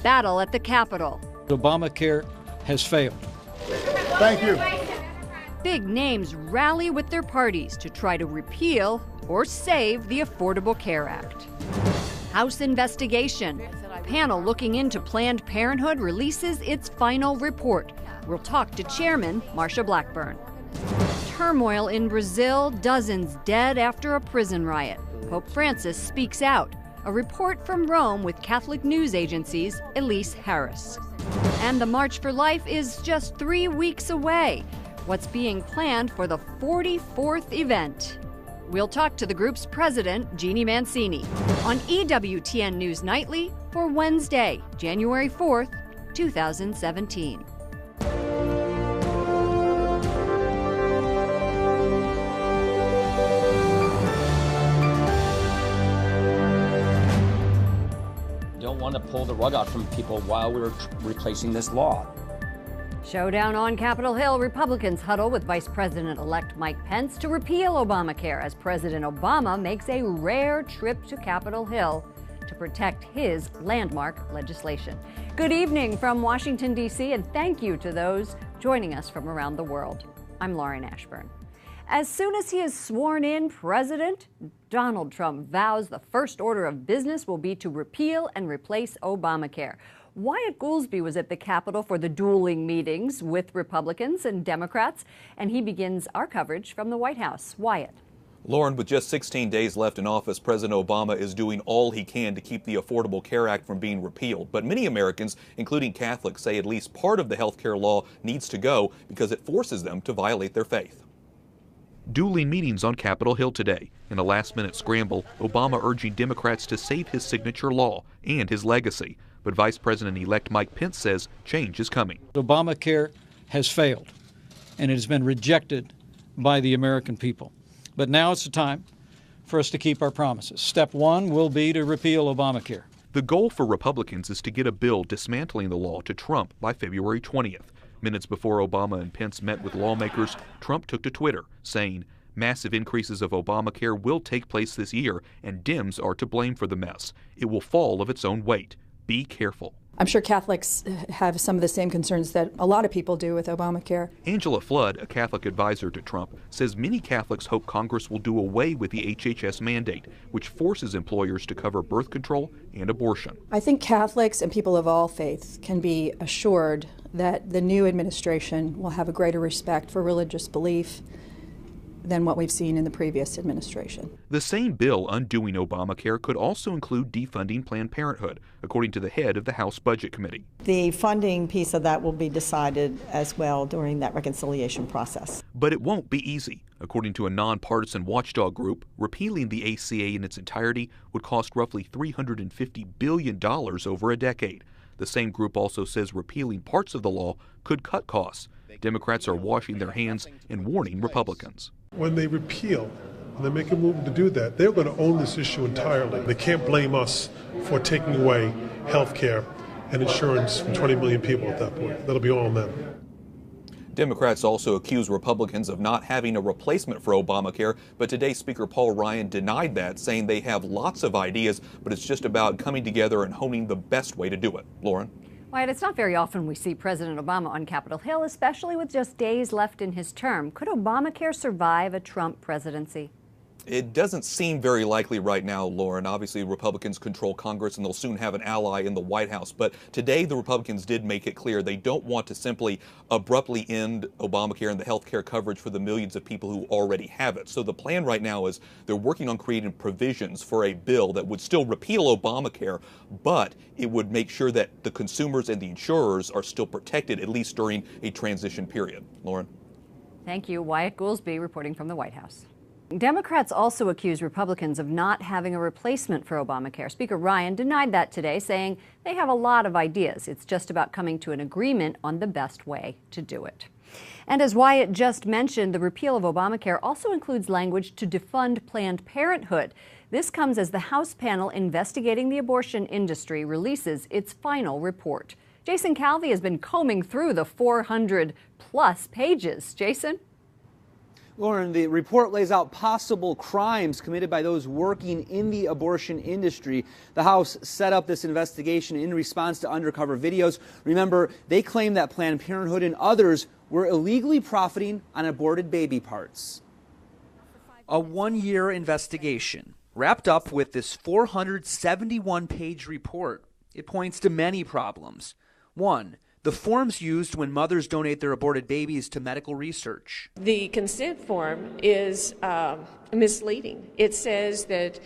battle at the Capitol. Obamacare has failed. Thank you. Big names rally with their parties to try to repeal or save the Affordable Care Act. House investigation. A panel looking into Planned Parenthood releases its final report. We'll talk to Chairman Marsha Blackburn. Turmoil in Brazil, dozens dead after a prison riot. Pope Francis speaks out. A report from Rome with Catholic news agency's Elise Harris. And the March for Life is just 3 weeks away. What's being planned for the 44th event? We'll talk to the group's president, Jeannie Mancini, on EWTN News Nightly for Wednesday, January 4th, 2017. Don't want to pull the rug out from people while we're replacing this law. Showdown on Capitol Hill. Republicans huddle with Vice President-elect Mike Pence to repeal Obamacare as President Obama makes a rare trip to Capitol Hill to protect his landmark legislation. Good evening from Washington, D.C., and thank you to those joining us from around the world. I'm Lauren Ashburn. As soon as he is sworn in president, Donald Trump vows the first order of business will be to repeal and replace Obamacare. Wyatt Goolsbee was at the Capitol for the dueling meetings with Republicans and Democrats, and he begins our coverage from the White House. Wyatt. Lauren, with just 16 days left in office, President Obama is doing all he can to keep the Affordable Care Act from being repealed. But many Americans, including Catholics, say at least part of the health care law needs to go because it forces them to violate their faith. Dueling meetings on Capitol Hill today. In a last-minute scramble, Obama urging Democrats to save his signature law and his legacy. But Vice President-elect Mike Pence says change is coming. Obamacare has failed, and it has been rejected by the American people. But now it's the time for us to keep our promises. Step one will be to repeal Obamacare. The goal for Republicans is to get a bill dismantling the law to Trump by February 20th. Minutes before Obama and Pence met with lawmakers, Trump took to Twitter, saying, "Massive increases of Obamacare will take place this year, and Dems are to blame for the mess. It will fall of its own weight. Be careful." I'm sure Catholics have some of the same concerns that a lot of people do with Obamacare. Angela Flood, a Catholic advisor to Trump, says many Catholics hope Congress will do away with the HHS mandate, which forces employers to cover birth control and abortion. I think Catholics and people of all faiths can be assured that the new administration will have a greater respect for religious belief than what we've seen in the previous administration. The same bill undoing Obamacare could also include defunding Planned Parenthood, according to the head of the House Budget Committee. The funding piece of that will be decided as well during that reconciliation process. But it won't be easy. According to a nonpartisan watchdog group, repealing the ACA in its entirety would cost roughly $350 billion over a decade. The same group also says repealing parts of the law could cut costs. Democrats are washing their hands and warning Republicans. When they repeal, and they make a move to do that, they're going to own this issue entirely. They can't blame us for taking away health care and insurance from 20 million people at that point. That'll be all on them. Democrats also accuse Republicans of not having a replacement for Obamacare, but today Speaker Paul Ryan denied that, saying they have lots of ideas, but it's just about coming together and honing the best way to do it. Lauren? Wyatt, it's not very often we see President Obama on Capitol Hill, especially with just days left in his term. Could Obamacare survive a Trump presidency? It doesn't seem very likely right now, Lauren. Obviously, Republicans control Congress, and they'll soon have an ally in the White House. But today, the Republicans did make it clear they don't want to simply abruptly end Obamacare and the health care coverage for the millions of people who already have it. So the plan right now is they're working on creating provisions for a bill that would still repeal Obamacare, but it would make sure that the consumers and the insurers are still protected, at least during a transition period. Lauren? Thank you. Wyatt Goolsbee reporting from the White House. Democrats also accuse Republicans of not having a replacement for Obamacare. Speaker Ryan denied that today, saying they have a lot of ideas. It's just about coming to an agreement on the best way to do it. And as Wyatt just mentioned, the repeal of Obamacare also includes language to defund Planned Parenthood. This comes as the House panel investigating the abortion industry releases its final report. Jason Calvi has been combing through the 400-plus pages. Jason? Lauren, the report lays out possible crimes committed by those working in the abortion industry. The House set up this investigation in response to undercover videos. Remember, they claim that Planned Parenthood and others were illegally profiting on aborted baby parts. A one-year investigation wrapped up with this 471-page report. It points to many problems. One, the forms used when mothers donate their aborted babies to medical research. The consent form is misleading. It says that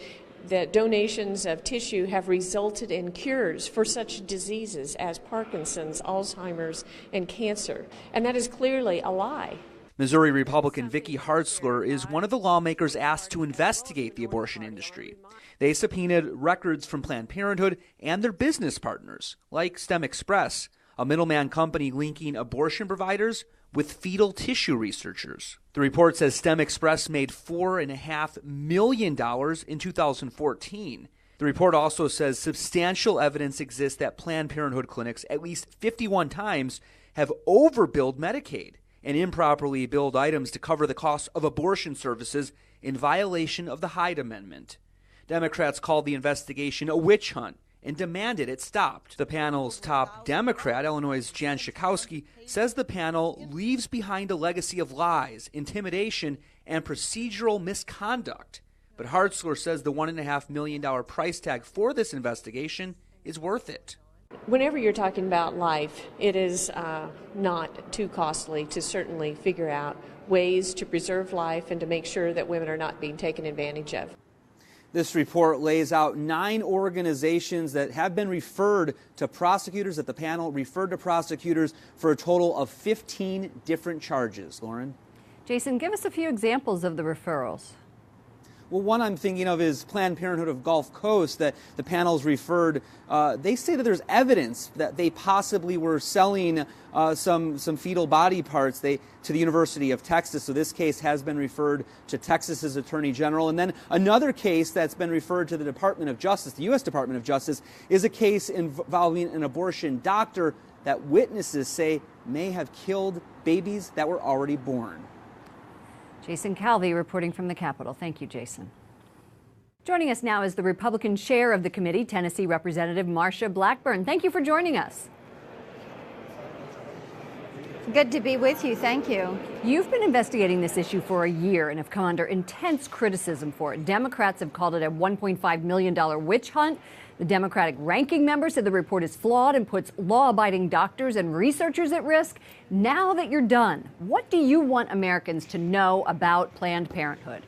donations of tissue have resulted in cures for such diseases as Parkinson's, Alzheimer's, and cancer. And that is clearly a lie. Missouri Republican Vicky Hartzler is one of the lawmakers asked to investigate the abortion industry. They subpoenaed records from Planned Parenthood and their business partners, like STEM Express, a middleman company linking abortion providers with fetal tissue researchers. The report says STEM Express made $4.5 million in 2014. The report also says substantial evidence exists that Planned Parenthood clinics at least 51 times have overbilled Medicaid and improperly billed items to cover the cost of abortion services in violation of the Hyde Amendment. Democrats called the investigation a witch hunt and demanded it stopped. The panel's top Democrat, Illinois' Jan Schakowsky, says the panel leaves behind a legacy of lies, intimidation, and procedural misconduct. But Hartzler says the $1.5 million price tag for this investigation is worth it. Whenever you're talking about life, it is not too costly to certainly figure out ways to preserve life and to make sure that women are not being taken advantage of. This report lays out 9 organizations that have been referred to prosecutors, that the panel referred to prosecutors for a total of 15 different charges. Lauren? Jason, give us a few examples of the referrals. Well, one I'm thinking of is Planned Parenthood of Gulf Coast that the panel's referred. They say that there's evidence that they possibly were selling some fetal body parts to the University of Texas. So this case has been referred to Texas's Attorney General. And then another case that's been referred to the Department of Justice, the U.S. Department of Justice, is a case involving an abortion doctor that witnesses say may have killed babies that were already born. Jason Calvi reporting from the Capitol. Thank you, Jason. Joining us now is the Republican chair of the committee, Tennessee Representative Marsha Blackburn. Thank you for joining us. Good to be with you. Thank you. You've been investigating this issue for a year and have come under intense criticism for it. Democrats have called it a $1.5 million witch hunt. The Democratic ranking member said the report is flawed and puts law-abiding doctors and researchers at risk. Now that you're done, what do you want Americans to know about Planned Parenthood?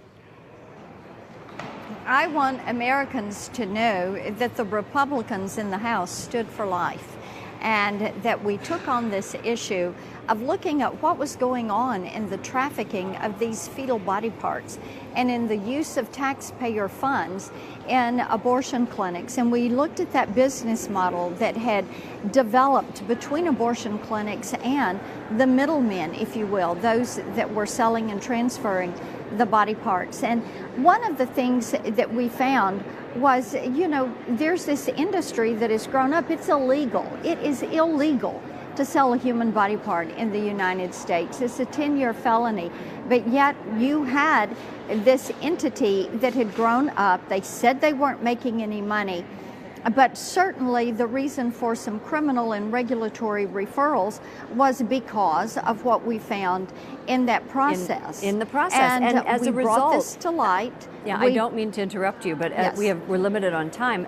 I want Americans to know that the Republicans in the House stood for life and that we took on this issue of looking at what was going on in the trafficking of these fetal body parts and in the use of taxpayer funds in abortion clinics. And we looked at that business model that had developed between abortion clinics and the middlemen, if you will, those that were selling and transferring the body parts. And one of the things that we found was, there's this industry that has grown up. It's illegal. It is illegal to sell a human body part in the United States. It's a 10-year felony. But yet you had this entity that had grown up. They said they weren't making any money. But certainly the reason for some criminal and regulatory referrals was because of what we found in that process. In the process. And as we a result, brought this to light. Yeah, I don't mean to interrupt you, but Yes. we're limited on time.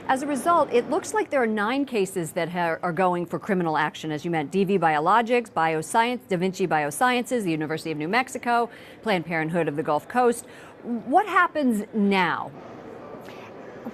As a result, it looks like there are 9 cases that are going for criminal action, as you meant. DV Biologics, Bioscience, Da Vinci Biosciences, the University of New Mexico, Planned Parenthood of the Gulf Coast. What happens now?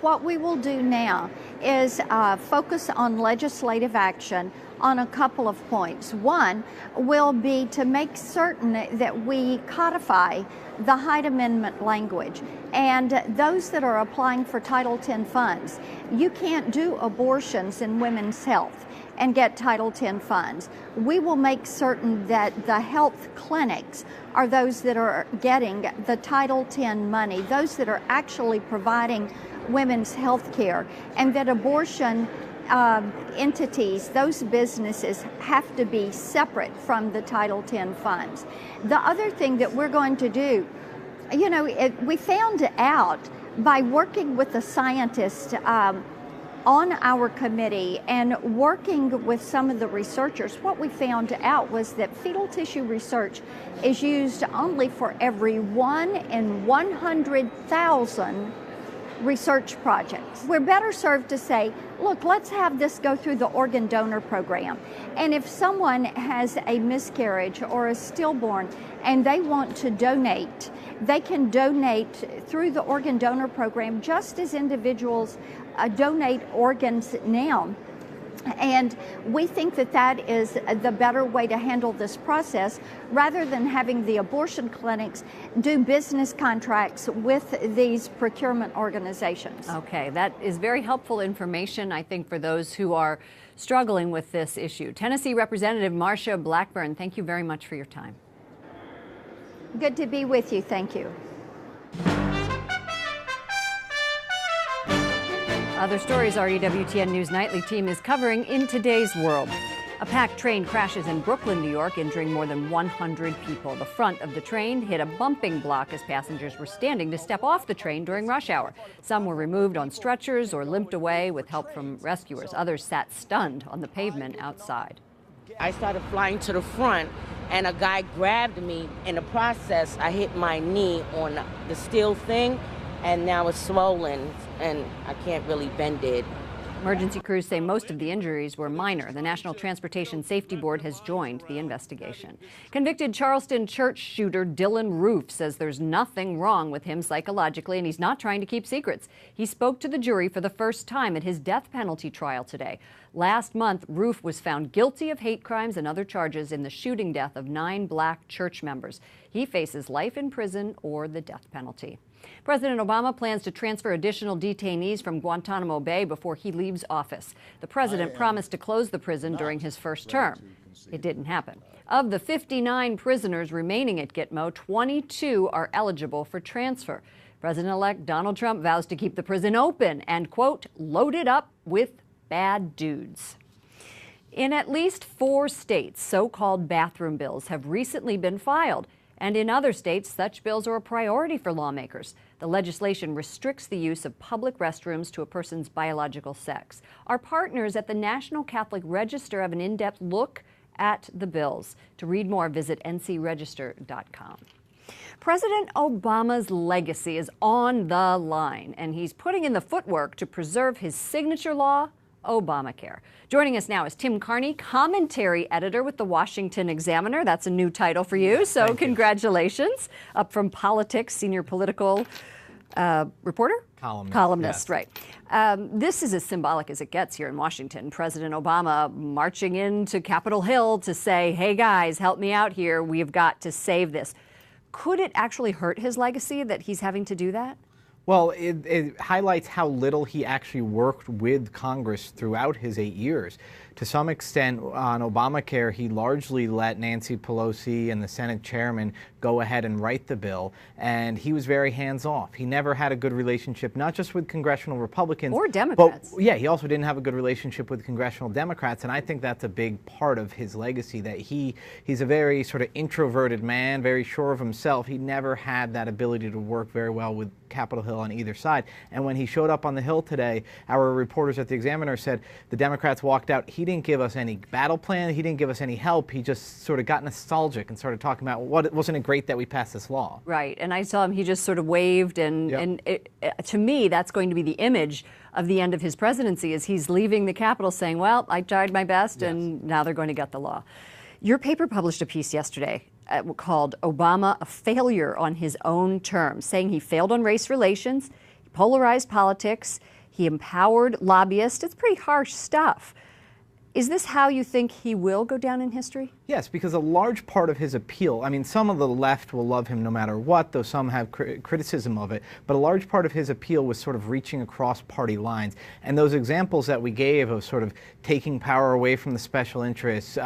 What we will do now is focus on legislative action on a couple of points. One will be to make certain that we codify the Hyde Amendment language. And those that are applying for Title X funds, you can't do abortions in women's health and get Title X funds. We will make certain that the health clinics are those that are getting the Title X money, those that are actually providing women's health care, and that abortion entities, those businesses have to be separate from the Title X funds. The other thing that we're going to do, we found out by working with the scientists on our committee and working with some of the researchers, what we found out was that fetal tissue research is used only for every 1 in 100,000 research projects. We're better served to say, look, let's have this go through the organ donor program. And if someone has a miscarriage or a stillborn and they want to donate, they can donate through the organ donor program just as individuals donate organs now. And we think that that is the better way to handle this process rather than having the abortion clinics do business contracts with these procurement organizations. Okay, that is very helpful information, I think, for those who are struggling with this issue. Tennessee Representative Marsha Blackburn, thank you very much for your time. Good to be with you. Thank you. Other stories our EWTN News Nightly team is covering in today's world. A packed train crashes in Brooklyn, New York, injuring more than 100 people. The front of the train hit a bumping block as passengers were standing to step off the train during rush hour. Some were removed on stretchers or limped away with help from rescuers. Others sat stunned on the pavement outside. I started flying to the front, and a guy grabbed me. In the process, I hit my knee on the steel thing, and now it's swollen, and I can't really bend it. Emergency crews say most of the injuries were minor. The National Transportation Safety Board has joined the investigation. Convicted Charleston church shooter Dylan Roof says there's nothing wrong with him psychologically, and he's not trying to keep secrets. He spoke to the jury for the first time at his death penalty trial today. Last month, Roof was found guilty of hate crimes and other charges in the shooting death of 9 black church members. He faces life in prison or the death penalty. President Obama plans to transfer additional detainees from Guantanamo Bay before he leaves office. The president promised to close the prison during his first term. It didn't happen. Of the 59 prisoners remaining at Gitmo, 22 are eligible for transfer. President-elect Donald Trump vows to keep the prison open and, quote, load it up with bad dudes. In at least 4 states, so-called bathroom bills have recently been filed. And in other states, such bills are a priority for lawmakers. The legislation restricts the use of public restrooms to a person's biological sex. Our partners at the National Catholic Register have an in-depth look at the bills. To read more, visit ncregister.com. President Obama's legacy is on the line, and he's putting in the footwork to preserve his signature law, Obamacare. Joining us now is Tim Carney, commentary editor with the Washington Examiner. That's a new title for you, so congratulations. Up from politics, senior political reporter? Columnist, yes. Right. This is as symbolic as it gets here in Washington. President Obama marching into Capitol Hill to say, hey guys, help me out here. We've got to save this. Could it actually hurt his legacy that he's having to do that? Well, it highlights how little he actually worked with Congress throughout his 8 years. To some extent, on Obamacare, he largely let Nancy Pelosi and the Senate chairman go ahead and write the bill, and he was very hands-off. He never had a good relationship, not just with congressional Republicans. Or Democrats. But, yeah, he also didn't have a good relationship with congressional Democrats, and I think that's a big part of his legacy, that he's a very sort of introverted man, very sure of himself. He never had that ability to work very well with Capitol Hill on either side. And when he showed up on the Hill today, our reporters at the Examiner said the Democrats walked out. He didn't give us any battle plan. He didn't give us any help. He just sort of got nostalgic and started talking about, wasn't it great that we passed this law? Right. And I saw him, he just sort of waved. And to me, that's going to be the image of the end of his presidency, is he's leaving the Capitol saying, well, I tried my best, yes, and now they're going to get the law. Your paper published a piece yesterday called Obama a Failure on His Own Terms, saying he failed on race relations, he polarized politics, he empowered lobbyists. It's pretty harsh stuff. Is this how you think he will go down in history? Yes, because a large part of his appeal, I mean, some of the left will love him no matter what, though some have criticism of it, but a large part of his appeal was sort of reaching across party lines. And those examples that we gave of sort of taking power away from the special interests,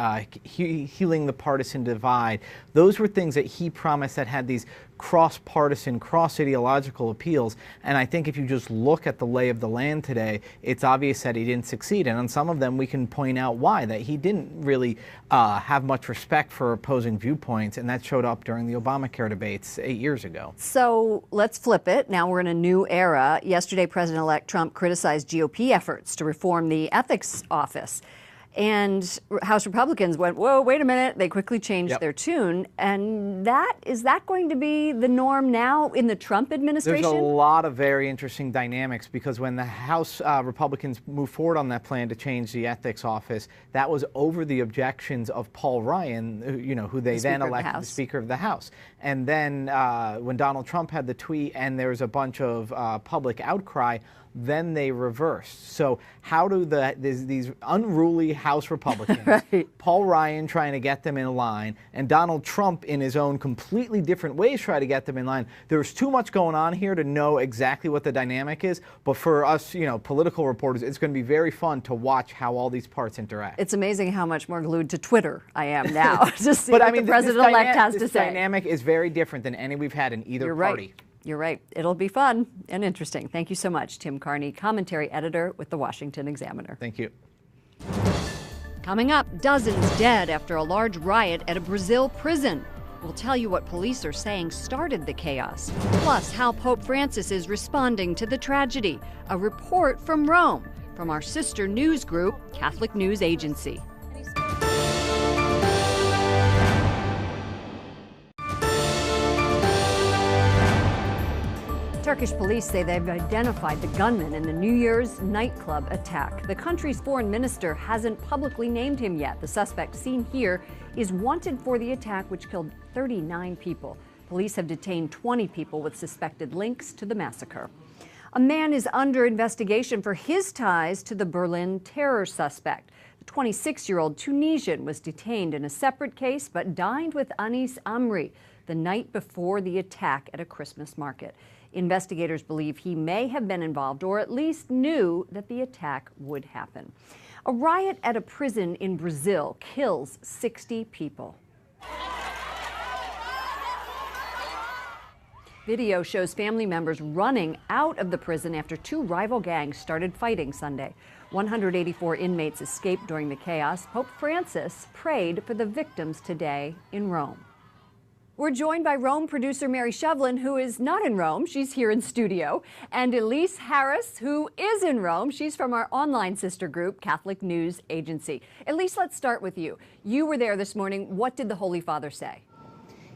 healing the partisan divide, those were things that he promised that had these cross-partisan, cross-ideological appeals. And I think if you just look at the lay of the land today, it's obvious that he didn't succeed. And on some of them, we can point out why, that he didn't really have much respect for opposing viewpoints, and that showed up during the Obamacare debates 8 years ago. So let's flip it. Now we're in a new era. Yesterday, President-elect Trump criticized GOP efforts to reform the ethics office. And House Republicans went, whoa, wait a minute. They quickly changed their tune. And is that going to be the norm now in the Trump administration? There's a lot of very interesting dynamics, because when the House Republicans moved forward on that plan to change the ethics office, that was over the objections of Paul Ryan, who they then elected the Speaker of the House. And then when Donald Trump had the tweet and there was a bunch of public outcry, then they reversed. So how do these unruly House Republicans, Paul Ryan trying to get them in line, and Donald Trump in his own completely different ways try to get them in line? There's too much going on here to know exactly what the dynamic is, but for us, political reporters, it's going to be very fun to watch how all these parts interact. It's amazing how much more glued to Twitter I am now to see what the president-elect has to say. This dynamic is very different than any we've had in either party. You're right. It'll be fun and interesting. Thank you so much, Tim Carney, commentary editor with the Washington Examiner. Thank you. Coming up, dozens dead after a large riot at a Brazil prison. We'll tell you what police are saying started the chaos. Plus, how Pope Francis is responding to the tragedy. A report from Rome, from our sister news group, Catholic News Agency. Turkish police say they've identified the gunman in the New Year's nightclub attack. The country's foreign minister hasn't publicly named him yet. The suspect seen here is wanted for the attack, which killed 39 people. Police have detained 20 people with suspected links to the massacre. A man is under investigation for his ties to the Berlin terror suspect. The 26-year-old Tunisian was detained in a separate case but dined with Anis Amri the night before the attack at a Christmas market. Investigators believe he may have been involved, or at least knew that the attack would happen. A riot at a prison in Brazil kills 60 people. Video shows family members running out of the prison after two rival gangs started fighting Sunday. 184 inmates escaped during the chaos. Pope Francis prayed for the victims today in Rome. We're joined by Rome producer Mary Shevlin, who is not in Rome. She's here in studio. And Elise Harris, who is in Rome. She's from our online sister group, Catholic News Agency. Elise, let's start with you. You were there this morning. What did the Holy Father say?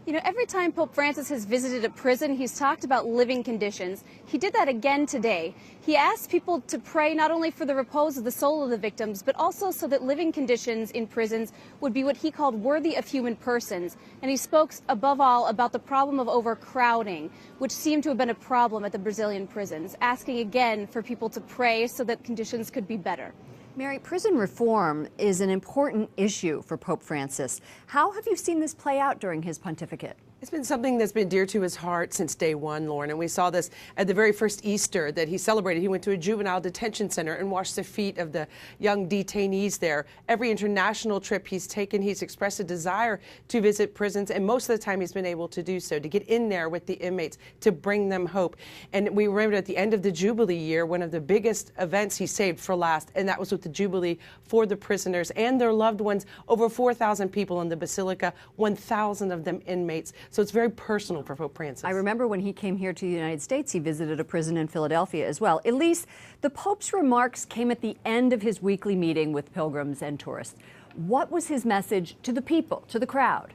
Every time Pope Francis has visited a prison, he's talked about living conditions. He did that again today. He asked people to pray not only for the repose of the soul of the victims, but also so that living conditions in prisons would be what he called worthy of human persons. And he spoke above all about the problem of overcrowding, which seemed to have been a problem at the Brazilian prisons, asking again for people to pray so that conditions could be better. Mary, prison reform is an important issue for Pope Francis. How have you seen this play out during his pontificate? It's been something that's been dear to his heart since day one, Lauren, and we saw this at the very first Easter that he celebrated. He went to a juvenile detention center and washed the feet of the young detainees there. Every international trip he's taken, he's expressed a desire to visit prisons, and most of the time he's been able to do so, to get in there with the inmates, to bring them hope. And we remember at the end of the Jubilee year, one of the biggest events he saved for last, and that was with the Jubilee for the prisoners and their loved ones. Over 4,000 people in the Basilica, 1,000 of them inmates. So it's very personal for Pope Francis. I remember when he came here to the United States, he visited a prison in Philadelphia as well. Elise, the Pope's remarks came at the end of his weekly meeting with pilgrims and tourists. What was his message to the people, to the crowd?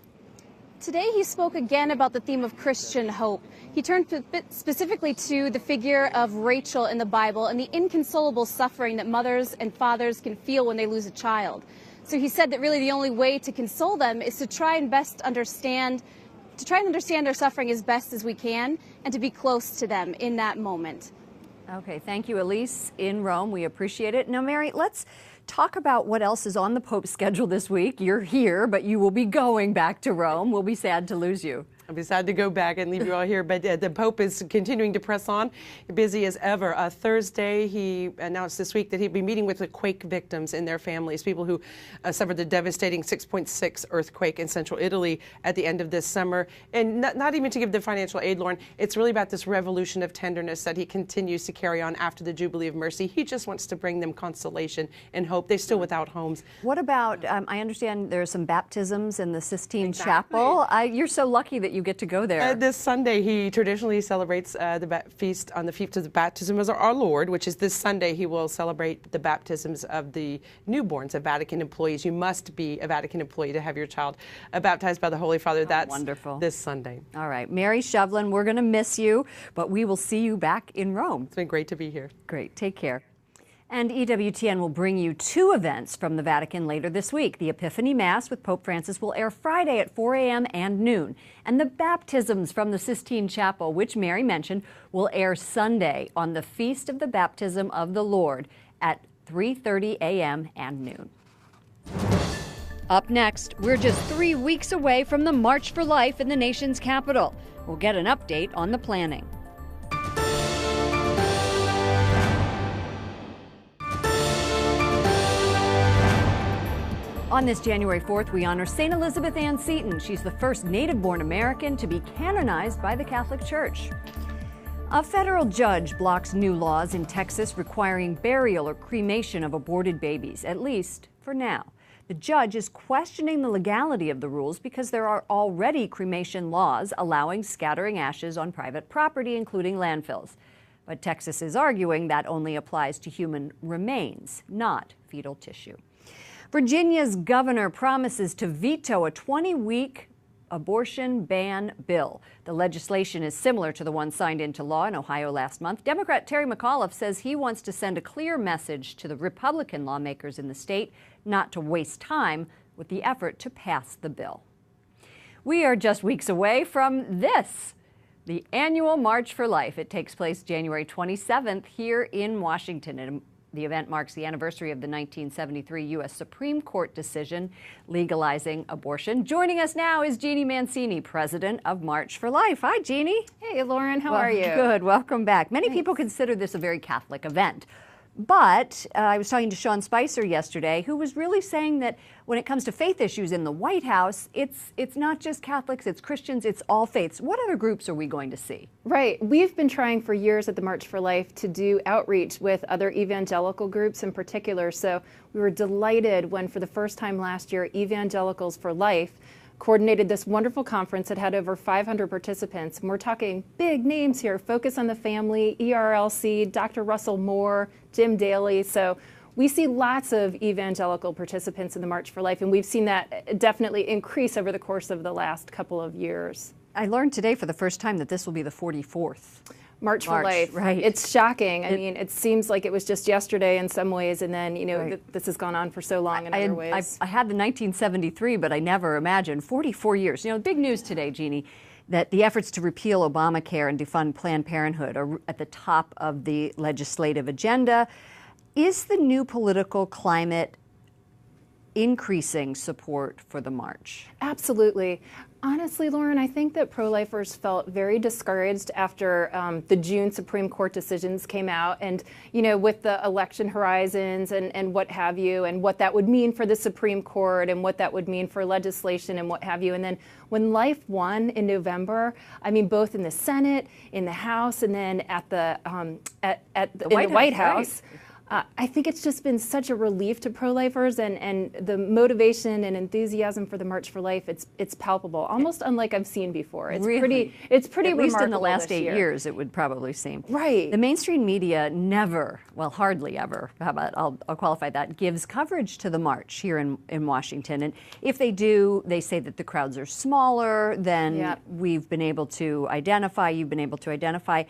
Today he spoke again about the theme of Christian hope. He turned specifically to the figure of Rachel in the Bible and the inconsolable suffering that mothers and fathers can feel when they lose a child. So he said that really the only way to console them is to try and understand their suffering as best as we can and to be close to them in that moment. Okay, thank you, Elise, in Rome. We appreciate it. Now, Mary, let's talk about what else is on the Pope's schedule this week. You're here, but you will be going back to Rome. We'll be sad to lose you. I'll be sad to go back and leave you all here, but the Pope is continuing to press on, busy as ever. Thursday, he announced this week that he'd be meeting with the quake victims and their families, people who suffered the devastating 6.6 earthquake in central Italy at the end of this summer. And not even to give the financial aid, Lauren, it's really about this revolution of tenderness that he continues to carry on after the Jubilee of Mercy. He just wants to bring them consolation and hope. They're still without homes. What about, I understand there's some baptisms in the Sistine Chapel. You're so lucky that you get to go there. This Sunday, he traditionally celebrates the feast on the Feast of the Baptism of our Lord, which is this Sunday. He will celebrate the baptisms of the newborns of Vatican employees. You must be a Vatican employee to have your child baptized by the Holy Father. That's wonderful. This Sunday. All right. Mary Shevlin, we're going to miss you, but we will see you back in Rome. It's been great to be here. Great. Take care. And EWTN will bring you 2 events from the Vatican later this week. The Epiphany Mass with Pope Francis will air Friday at 4 a.m. and noon. And the baptisms from the Sistine Chapel, which Mary mentioned, will air Sunday on the Feast of the Baptism of the Lord at 3:30 a.m. and noon. Up next, we're just 3 weeks away from the March for Life in the nation's capital. We'll get an update on the planning. On this January 4th, we honor St. Elizabeth Ann Seton. She's the first native-born American to be canonized by the Catholic Church. A federal judge blocks new laws in Texas requiring burial or cremation of aborted babies, at least for now. The judge is questioning the legality of the rules because there are already cremation laws allowing scattering ashes on private property, including landfills. But Texas is arguing that only applies to human remains, not fetal tissue. Virginia's governor promises to veto a 20-week abortion ban bill. The legislation is similar to the one signed into law in Ohio last month. Democrat Terry McAuliffe says he wants to send a clear message to the Republican lawmakers in the state not to waste time with the effort to pass the bill. We are just weeks away from this, the annual March for Life. It takes place January 27th here in Washington. The event marks the anniversary of the 1973 U.S. Supreme Court decision legalizing abortion. Joining us now is Jeannie Mancini, president of March for Life. Hi, Jeannie. Hey, Lauren. How are you? Good. Welcome back. Many people consider this a very Catholic event. But I was talking to Sean Spicer yesterday, who was really saying that when it comes to faith issues in the White House, it's not just Catholics, it's Christians, it's all faiths. What other groups are we going to see? Right. We've been trying for years at the March for Life to do outreach with other evangelical groups in particular. So we were delighted when, for the first time last year, Evangelicals for Life coordinated this wonderful conference that had over 500 participants. And we're talking big names here: Focus on the Family, ERLC, Dr. Russell Moore, Jim Daly. So we see lots of evangelical participants in the March for Life, and we've seen that definitely increase over the course of the last couple of years. I learned today for the first time that this will be the 44th. March for Life. Right. It's shocking. I mean, it seems like it was just yesterday in some ways, and then, this has gone on for so long in other ways. I had the 1973, but I never imagined 44 years. Big news today, Jeannie, that the efforts to repeal Obamacare and defund Planned Parenthood are at the top of the legislative agenda. Is the new political climate increasing support for the march? Absolutely. Honestly, Lauren, I think that pro-lifers felt very discouraged after the June Supreme Court decisions came out, and, with the election horizons and what have you, and what that would mean for the Supreme Court and what that would mean for legislation and what have you. And then when Life won in November, I mean, both in the Senate, in the House, and then at the White House. Right. I think it's just been such a relief to pro-lifers, and the motivation and enthusiasm for the March for Life, it's palpable, almost unlike I've seen before. It's really? It's pretty At remarkable. least in the last 8 year. years, it would probably seem. Right. The mainstream media never, well, hardly ever, how about, I'll qualify that, gives coverage to the march here in Washington. And if they do, they say that the crowds are smaller than we've been able to identify, you've been able to identify.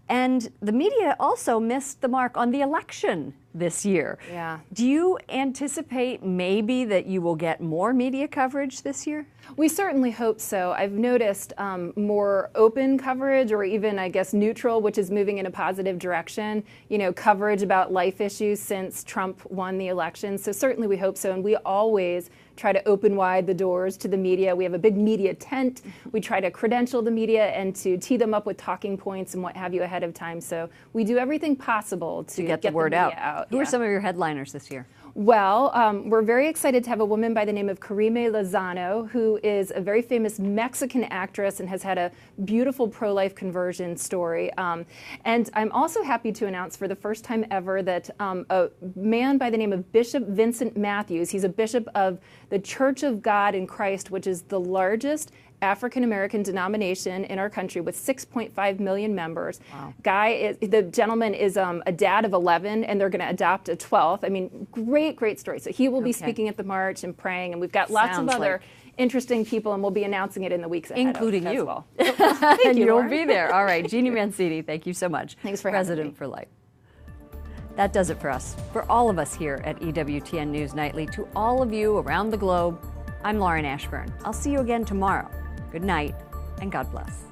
And the media also missed the mark on the election this year. Yeah. Do you anticipate maybe that you will get more media coverage this year? We certainly hope so. I've noticed more open coverage, or even, I guess, neutral, which is moving in a positive direction, coverage about life issues since Trump won the election. So certainly we hope so. And we always try to open wide the doors to the media. We have a big media tent. We try to credential the media and to tee them up with talking points and what have you ahead of time. So we do everything possible to get the word out. Who are some of your headliners this year? Well, we're very excited to have a woman by the name of Karime Lozano, who is a very famous Mexican actress and has had a beautiful pro-life conversion story. And I'm also happy to announce for the first time ever that a man by the name of Bishop Vincent Matthews, he's a bishop of the Church of God in Christ, which is the largest African-American denomination in our country with 6.5 million members. Wow. The gentleman is a dad of 11, and they're going to adopt a 12th. I mean, great story. So he will be speaking at the march and praying, and we've got lots of other interesting people, and we'll be announcing it in the weeks ahead. Including you. Well. And you'll Lauren. be there. All right, Jeannie Mancini, thank you so much. Thanks for President having me. for Life. That does it for us. For all of us here at EWTN News Nightly, to all of you around the globe, I'm Lauren Ashburn. I'll see you again tomorrow. Good night, and God bless.